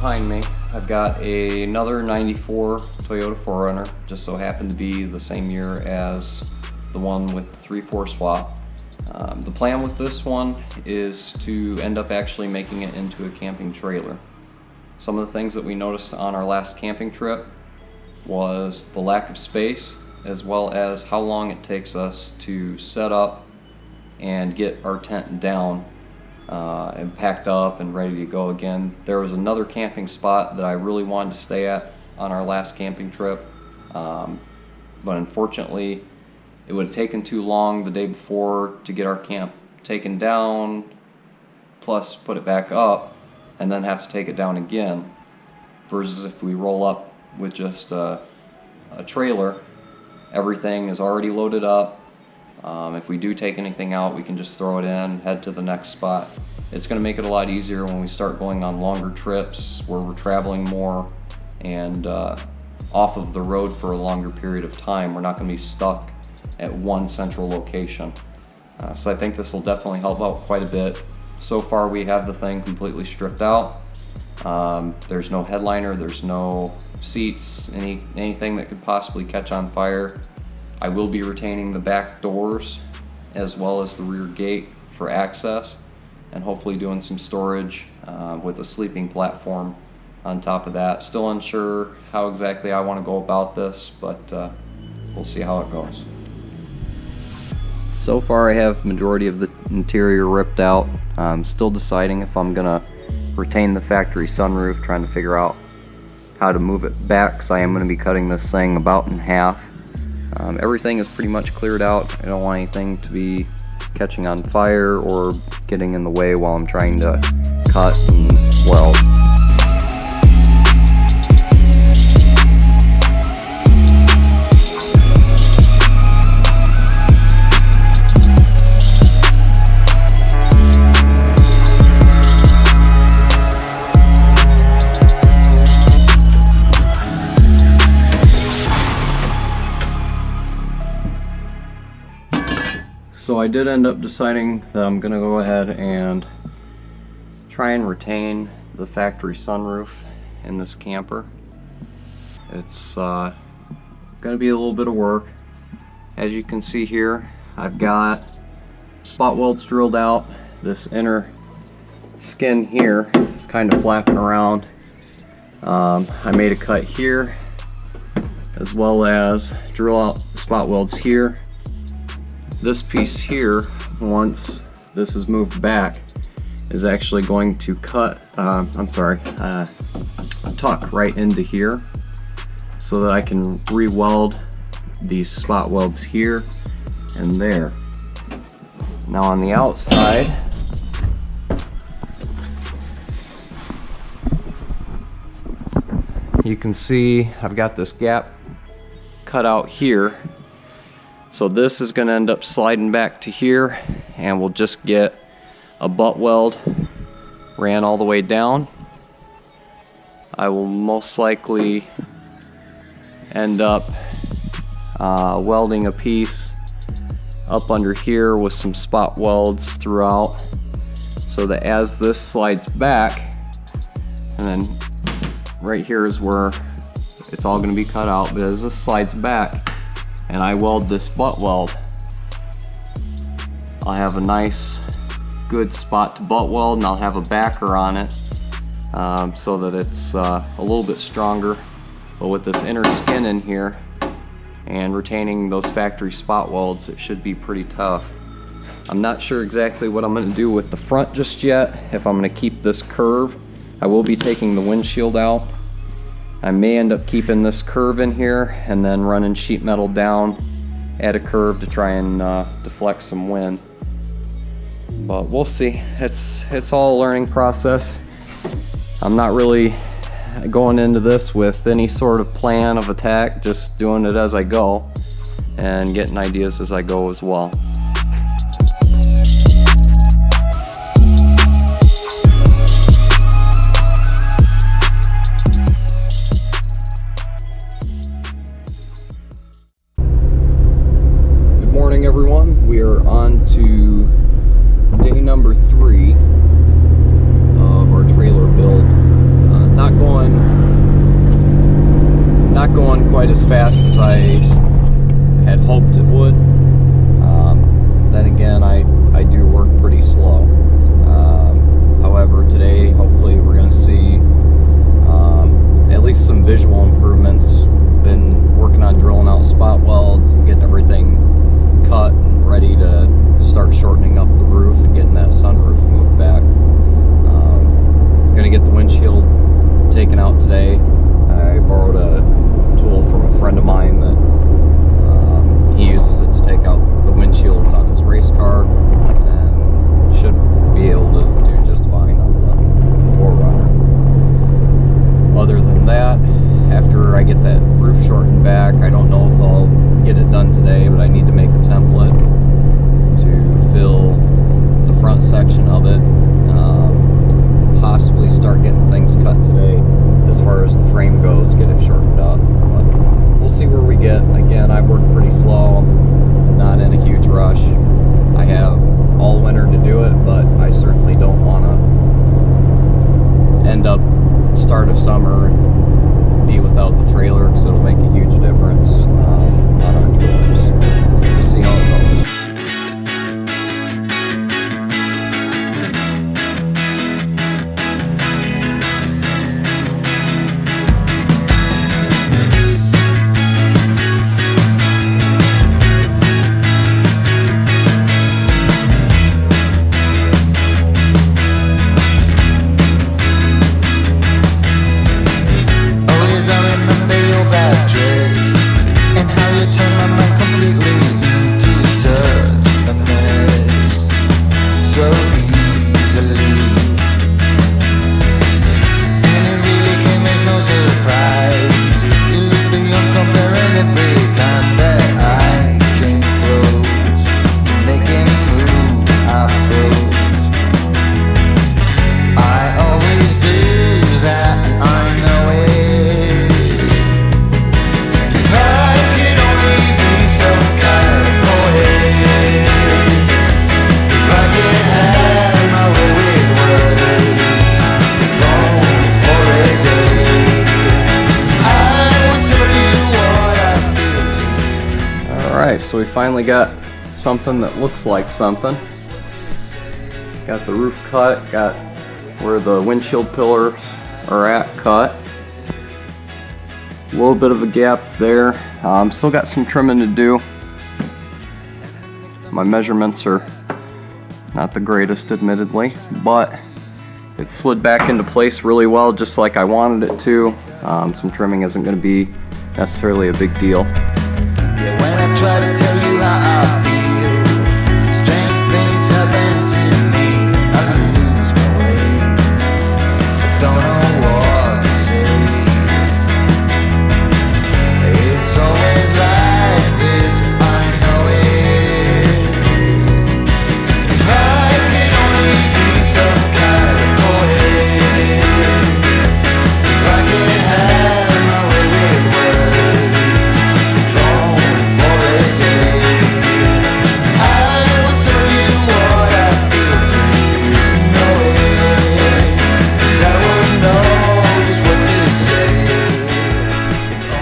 behind me, I've got another 94 Toyota 4Runner, just so happened to be the same year as the one with the 3/4 swap. The plan with this one is to end up actually making it into a camping trailer. Some of the things that we noticed on our last camping trip was the lack of space, as well as how long it takes us to set up and get our tent down and packed up and ready to go again. There was another camping spot that I really wanted to stay at on our last camping trip, but unfortunately it would have taken too long the day before to get our camp taken down, plus put it back up, and then have to take it down again, versus if we roll up with just a trailer, everything is already loaded up. If we do take anything out, we can just throw it in, head to the next spot. It's going to make it a lot easier when we start going on longer trips where we're traveling more and off of the road for a longer period of time. We're not going to be stuck at one central location. So I think this will definitely help out quite a bit. So far we have the thing completely stripped out. There's no headliner, there's no seats, anything that could possibly catch on fire. I will be retaining the back doors as well as the rear gate for access, and hopefully doing some storage with a sleeping platform on top of that. Still unsure how exactly I want to go about this, but we'll see how it goes. So far I have majority of the interior ripped out. I'm still deciding if I'm gonna retain the factory sunroof, trying to figure out how to move it back, because I am going to be cutting this thing about in half. Everything is pretty much cleared out. I don't want anything to be catching on fire or getting in the way while I'm trying to cut and weld. So I did end up deciding that I'm gonna go ahead and try and retain the factory sunroof in this camper. It's gonna be a little bit of work. As you can see here, I've got spot welds drilled out. This inner skin here is kind of flapping around. I made a cut here, as well as drill out spot welds here. This piece here, once this is moved back, is actually going to cut, tuck right into here, so that I can re-weld these spot welds here and there. Now on the outside, you can see I've got this gap cut out here. So this is going to end up sliding back to here, and we'll just get a butt weld ran all the way down. I will most likely end up welding a piece up under here with some spot welds throughout, so that as this slides back, and then right here is where it's all going to be cut out, but as this slides back and I weld this butt weld, I'll have a nice good spot to butt weld, and I'll have a backer on it so that it's a little bit stronger. But with this inner skin in here and retaining those factory spot welds, it should be pretty tough. I'm not sure exactly what I'm going to do with the front just yet, if I'm going to keep this curve. I will be taking the windshield out. I may end up keeping this curve in here and then running sheet metal down at a curve to try and deflect some wind. But we'll see. It's all a learning process. I'm not really going into this with any sort of plan of attack, just doing it as I go and getting ideas as I go as well. Everyone, we are on to day number 3 of our trailer build. Not so we finally got something that looks like something. Got the roof cut, got where the windshield pillars are at cut. A little bit of a gap there. Still got some trimming to do. My measurements are not the greatest, admittedly, but it slid back into place really well, just like I wanted it to. Some trimming isn't going to be necessarily a big deal. Yeah, when I try to tell you how I feel, strange things happen to me. I lose my way. I don't know what to say. It's always like this, I know it. If I could only be some kind of poet, if I could have my way with words, if only for a day, I would tell you what I feel to know it, 'cause I would know just what to say.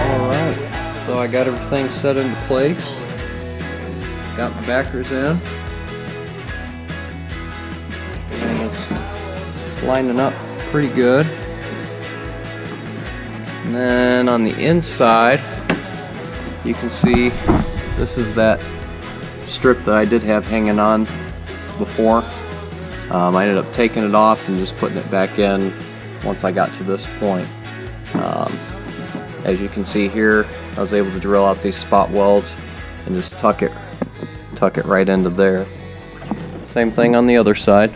Alright, so I got everything set into place. Got my backers in. Everything is lining up pretty good. And then on the inside, you can see this is that strip that I did have hanging on before. I ended up taking it off and just putting it back in once I got to this point. As you can see here, I was able to drill out these spot welds and just tuck it right into there. Same thing on the other side.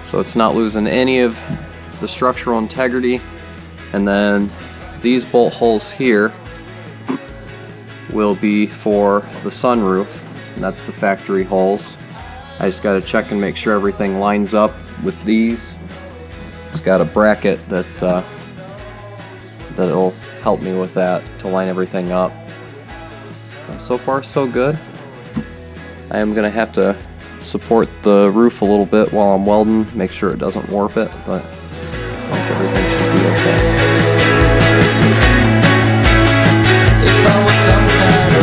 So it's not losing any of the structural integrity. And then these bolt holes here will be for the sunroof, and that's the factory holes. I just got to check and make sure everything lines up with these. It's got a bracket that'll help me with that to line everything up. So far so good. I am going to have to support the roof a little bit while I'm welding, make sure it doesn't warp it, but I think everything should be okay. If I was some kind of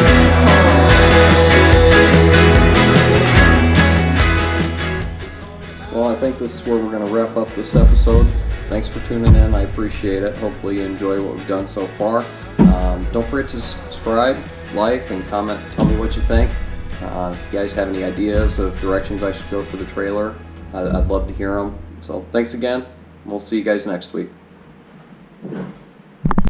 Well, I think this is where we're going to wrap up this episode. Thanks for tuning in. I appreciate it. Hopefully you enjoy what we've done so far. Don't forget to subscribe, like, and comment. Tell me what you think. If you guys have any ideas of directions I should go for the trailer, I'd love to hear them. So thanks again. We'll see you guys next week.